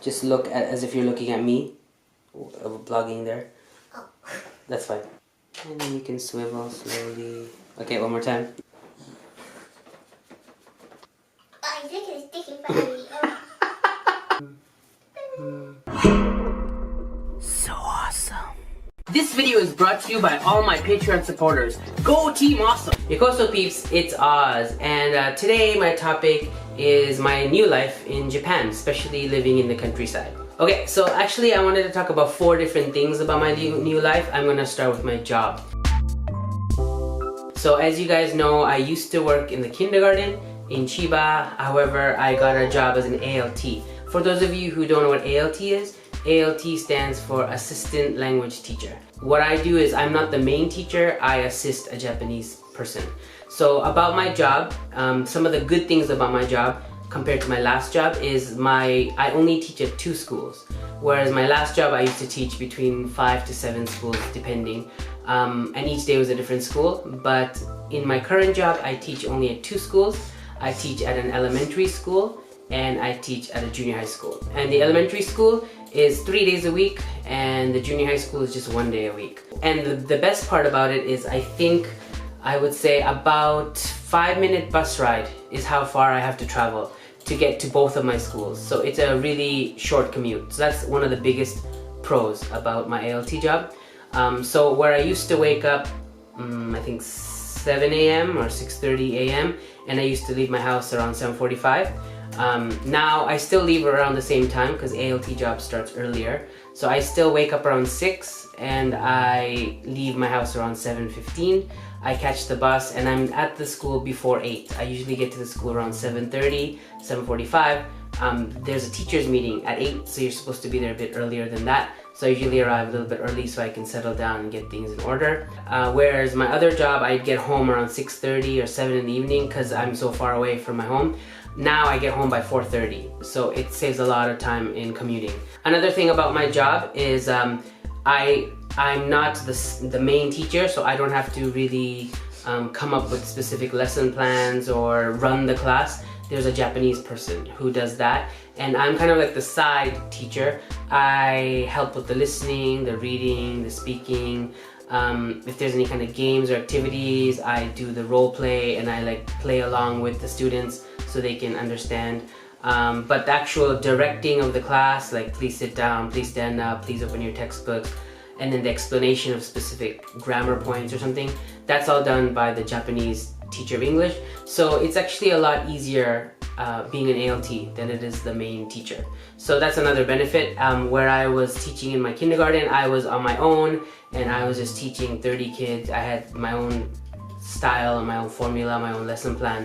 Just look at as if you're looking at me, vlogging there. Oh. That's fine. And then you can swivel slowly. Okay, one more time. I think it's sticking funny. So awesome. This video is brought to you by all my Patreon supporters. Go Team Awesome! Yokoso peeps, it's Oz, and today my topic is my new life in Japan, especially living in the countryside. Okay, so actually I wanted to talk about 4 different things about my new life. I'm gonna start with my job. So as you guys know, I used to work in the kindergarten in Chiba. However, I got a job as an ALT. For those of you who don't know what ALT is, ALT stands for Assistant Language Teacher. What I do is I'm not the main teacher, I assist a Japanese person. So about my job, some of the good things about my job compared to my last job is I only teach at 2 schools. Whereas my last job I used to teach between 5 to 7 schools depending. And each day was a different school. But in my current job I teach only at 2 schools. I teach at an elementary school and I teach at a junior high school. And the elementary school is 3 days a week and the junior high school is just 1 day a week. And the best part about it is I would say about 5-minute bus ride is how far I have to travel to get to both of my schools. So it's a really short commute. So that's one of the biggest pros about my ALT job. So where I used to wake up, I think 7 a.m. or 6:30 a.m. and I used to leave my house around 7:45. Now I still leave around the same time because ALT job starts earlier. So I still wake up around 6 and I leave my house around 7:15. I catch the bus and I'm at the school before 8. I usually get to the school around 7:30, 7:45. There's a teacher's meeting at 8, so you're supposed to be there a bit earlier than that. So I usually arrive a little bit early so I can settle down and get things in order. Whereas my other job, I'd get home around 6:30 or 7 in the evening because I'm so far away from my home. Now I get home by 4:30, so it saves a lot of time in commuting. Another thing about my job is I'm not the main teacher, so I don't have to really come up with specific lesson plans or run the class. There's a Japanese person who does that, and I'm kind of like the side teacher. I help with the listening, the reading, the speaking. If there's any kind of games or activities, I do the role play and I like play along with the students so they can understand. But the actual directing of the class, like please sit down, please stand up, please open your textbooks, and then the explanation of specific grammar points or something, that's all done by the Japanese teacher of English. So it's actually a lot easier being an ALT than it is the main teacher. So that's another benefit. Where I was teaching in my kindergarten, I was on my own and I was just teaching 30 kids. I had my own style, my own formula, my own lesson plan,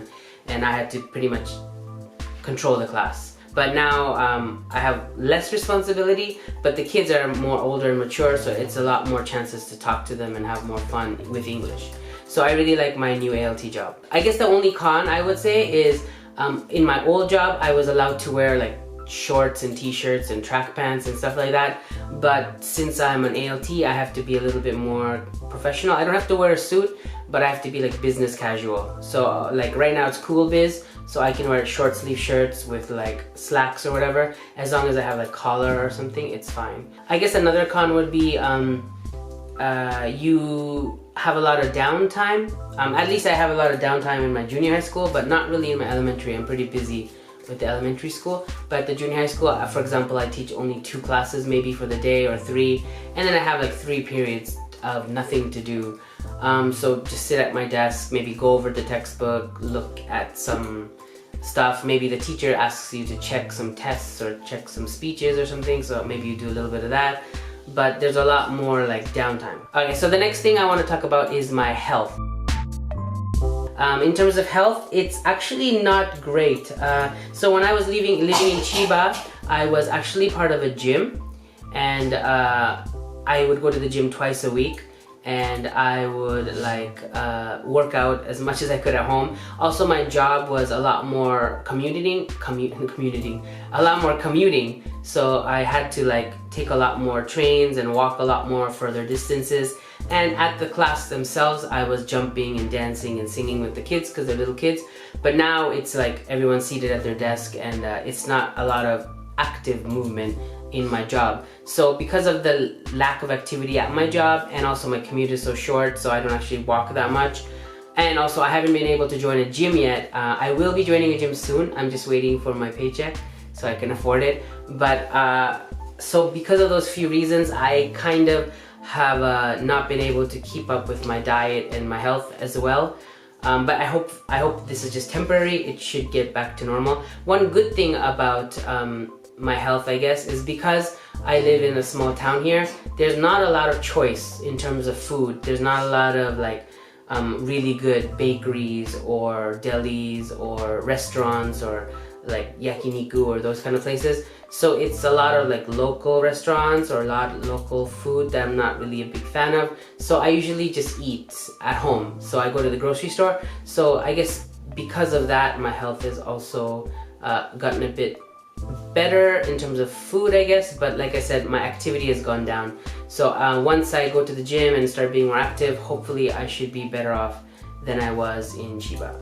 and I had to pretty much control the class. But now I have less responsibility, but the kids are more older and mature, so it's a lot more chances to talk to them and have more fun with English. So I really like my new ALT job. I guess the only con I would say is in my old job I was allowed to wear like shorts and t-shirts and track pants and stuff like that, but since I'm an ALT I have to be a little bit more professional. I don't have to wear a suit, but I have to be like business casual. So like right now it's cool biz, so I can wear short sleeve shirts with like slacks or whatever. As long as I have like collar or something, it's fine. I guess another con would be you have a lot of downtime. At least I have a lot of downtime in my junior high school, but not really in my elementary. I'm pretty busy with the elementary school. But at the junior high school, for example, I teach only 2 classes maybe for the day or 3, and then I have like 3 periods of nothing to do. So just sit at my desk, maybe go over the textbook, look at some stuff. Maybe the teacher asks you to check some tests or check some speeches or something, so maybe you do a little bit of that. But there's a lot more like downtime. Okay, so the next thing I want to talk about is my health. In terms of health, it's actually not great. So when I was living in Chiba, I was actually part of a gym, and I would go to the gym twice a week, and I would like work out as much as I could at home. Also, my job was a lot more commuting, so I had to like take a lot more trains and walk a lot more further distances. And at the class themselves, I was jumping and dancing and singing with the kids because they're little kids. But now it's like everyone's seated at their desk, and it's not a lot of active movement in my job. So because of the lack of activity at my job, and also my commute is so short, so I don't actually walk that much, and also I haven't been able to join a gym yet. I will be joining a gym soon. I'm just waiting for my paycheck so I can afford it. But so because of those few reasons, I kind of have not been able to keep up with my diet and my health as well. But I hope this is just temporary. It should get back to normal. One good thing about my health, I guess, is because I live in a small town here, there's not a lot of choice in terms of food. There's not a lot of like really good bakeries or delis or restaurants or like yakiniku or those kind of places. So it's a lot of like local restaurants or a lot of local food that I'm not really a big fan of. So I usually just eat at home. So I go to the grocery store. So I guess because of that, my health has also gotten a bit better in terms of food, I guess. But like I said, my activity has gone down. So once I go to the gym and start being more active, hopefully I should be better off than I was in Chiba.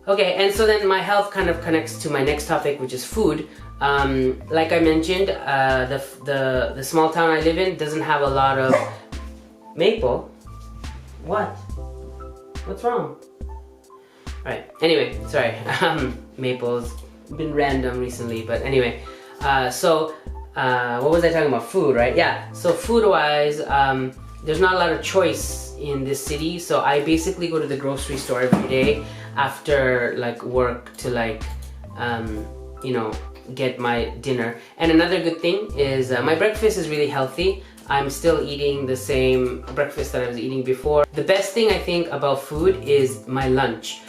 Okay, and so then my health kind of connects to my next topic, which is food. Like I mentioned, the small town I live in doesn't have a lot of... Maple? What? What's wrong? Alright, anyway, sorry. Maple's been random recently, but anyway. What was I talking about? Food, right? Yeah, so food-wise, there's not a lot of choice in this city, so I basically go to the grocery store every day after like work to like you know, get my dinner. And another good thing is my breakfast is really healthy. I'm still eating the same breakfast that I was eating before. The best thing I think about food is my lunch.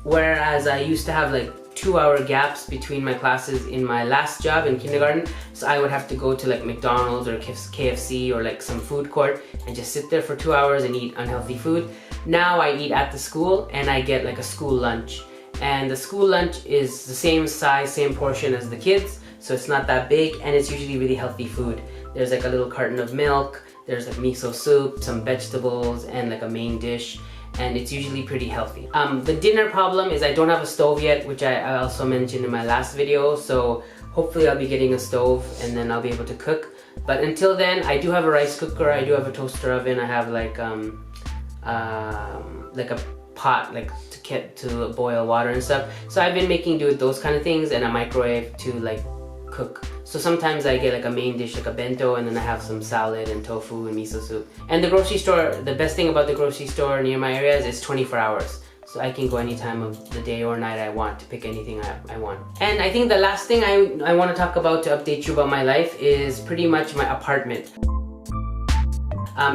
Whereas I used to have like 2-hour gaps between my classes in my last job in kindergarten, so I would have to go to like McDonald's or KFC or like some food court and just sit there for 2 hours and eat unhealthy food. Now I eat at the school and I get like a school lunch, and the school lunch is the same size, same portion as the kids, so it's not that big, and it's usually really healthy food. There's like a little carton of milk, there's like miso soup, some vegetables, and like a main dish, and it's usually pretty healthy. The dinner problem is I don't have a stove yet, which I also mentioned in my last video, so hopefully I'll be getting a stove and then I'll be able to cook. But until then, I do have a rice cooker, I do have a toaster oven, I have like a pot like to boil water and stuff. So I've been making do with those kind of things, and a microwave to like cook. So sometimes I get like a main dish, like a bento, and then I have some salad and tofu and miso soup. And the grocery store, the best thing about the grocery store near my area is it's 24 hours. So I can go any time of the day or night I want to pick anything I want. And I think the last thing I want to talk about to update you about my life is pretty much my apartment.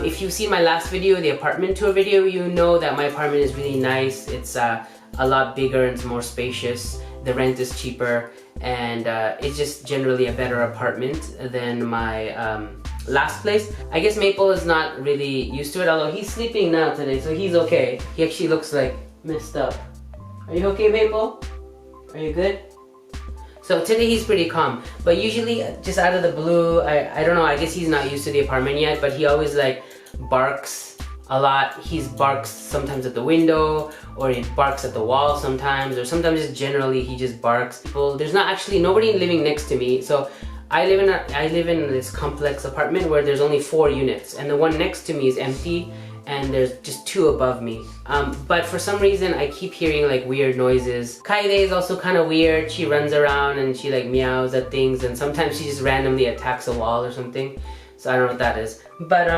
If you've seen my last video, the apartment tour video, you know that my apartment is really nice. It's a lot bigger and it's more spacious. The rent is cheaper, and it's just generally a better apartment than my last place. I guess Maple is not really used to it, although he's sleeping now today, so he's okay. He actually looks like messed up. Are you okay, Maple? Are you good? So today he's pretty calm, but usually just out of the blue, I don't know, I guess he's not used to the apartment yet, but he always like barks a lot. He barks sometimes at the window, or he barks at the wall sometimes, or sometimes just generally he just barks. Well, there's not actually nobody living next to me, so I live in this complex apartment where there's only 4 units, and the one next to me is empty, and there's just 2 above me. But for some reason I keep hearing like weird noises. Kaide is also kind of weird. She runs around and she like meows at things, and sometimes she just randomly attacks a wall or something. So I don't know what that is. But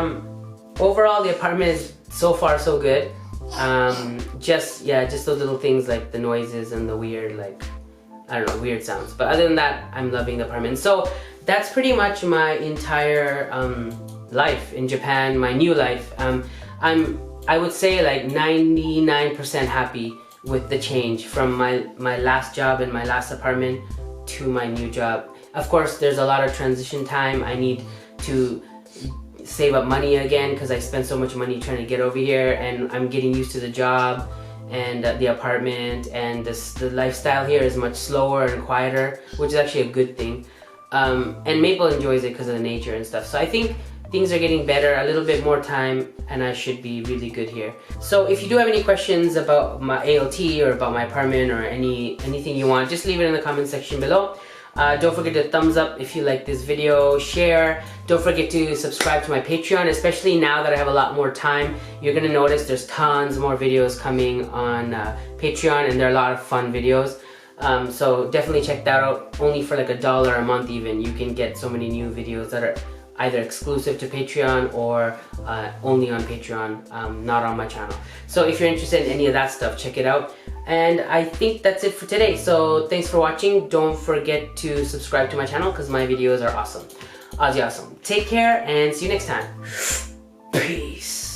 overall the apartment is so far so good. Just those little things like the noises and the weird like, I don't know, weird sounds. But other than that, I'm loving the apartment. So that's pretty much my entire life in Japan, my new life. I would say like 99% happy with the change from my last job and my last apartment to my new job. Of course, there's a lot of transition time. I need to save up money again because I spent so much money trying to get over here, and I'm getting used to the job and the apartment, and the lifestyle here is much slower and quieter, which is actually a good thing. And Maple enjoys it because of the nature and stuff. So I think things are getting better, a little bit more time, and I should be really good here. So if you do have any questions about my ALT or about my apartment or anything you want, just leave it in the comment section below. Don't forget to thumbs up if you like this video, share. Don't forget to subscribe to my Patreon, especially now that I have a lot more time. You're gonna notice there's tons more videos coming on Patreon, and there are a lot of fun videos. So definitely check that out. Only for like $1 a month even, you can get so many new videos that are either exclusive to Patreon or only on Patreon, not on my channel. So if you're interested in any of that stuff, check it out. And I think that's it for today. So thanks for watching. Don't forget to subscribe to my channel because my videos are awesome. OzzyAwesome. Take care and see you next time. Peace.